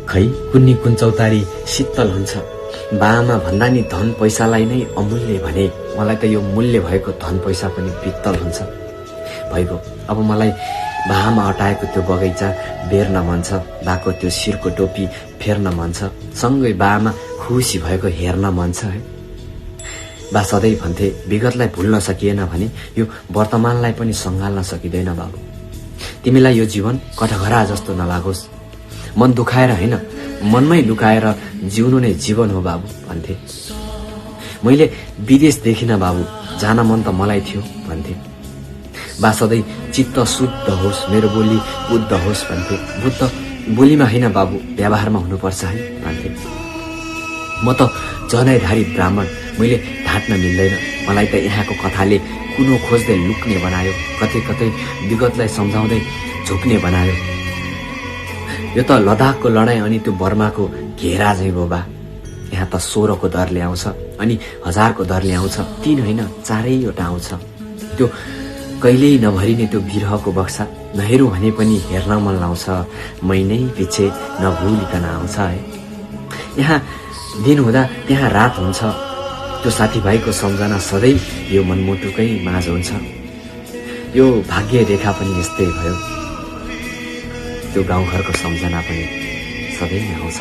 खै कुन्नी कुन चौतारी शीतल हुन्छ। बाआमा भन्दा नि धन पैसालाई नै अमूल्य भने मलाई त यो मूल्य भएको धन पैसा पनि पित्तल हुन्छ। भइगयो अब मलाई बाआमा अटाएको त्यो बगैँचा बेर्न मन छ, बाको त्यो शिरको टोपी फेर्न मन छ, सँगै बाआमा खुसी भएको हेर्न मन छ है। बा सधैँ भन्थे विगतलाई भुल्न सकिएन भने यो वर्तमानलाई पनि सँगाल्न सकिँदैन बाबु। तिमीलाई यो जीवन कटघरा जस्तो नलागोस्, मन दुखाएर होइन मनमै लुकाएर जिउनु नै जीवन हो बाबु भन्थे। मैले विदेश देखिन बाबु, जान मन त मलाई थियो भन्थे। बा सधैँ चित्त शुद्ध होस्, मेरो बोली बुद्ध होस् भन्थे। बुद्ध बोलीमा होइन बाबु, व्यवहारमा हुनुपर्छ है भन्थे। म त जनैधारी ब्राह्मण, मैले ढाँट्न मिल्दैन। मलाई त यहाँको कथाले कुनो खोज्दै लुक्ने बनायो, कतै कतै विगतलाई सम्झाउँदै झुक्ने बनायो। यो त लद्दाखको लडाईँ अनि त्यो बर्माको घेरा झैँ हो बा। यहाँ त 16 को दरले आउँछ अनि 1000 को दरले आउँछ, 3 होइन 4वटा आउँछ। त्यो कहिल्यै नभरिने त्यो बिरहको बक्सा नहेरौँ भने पनि हेर्न मन लाउँछ, महिनै पछि नभुलिकन आउँछ है। यहाँ दिन हुँदा त्यहाँ रात हुन्छ, त्यो साथीभाइको सम्झना सधैँ यो मनमुटुकै माझ हुन्छ। यो भाग्य रेखा पनि यस्तै भयो, त्यो गाउँघरको सम्झना पनि सधैँ आउँछ।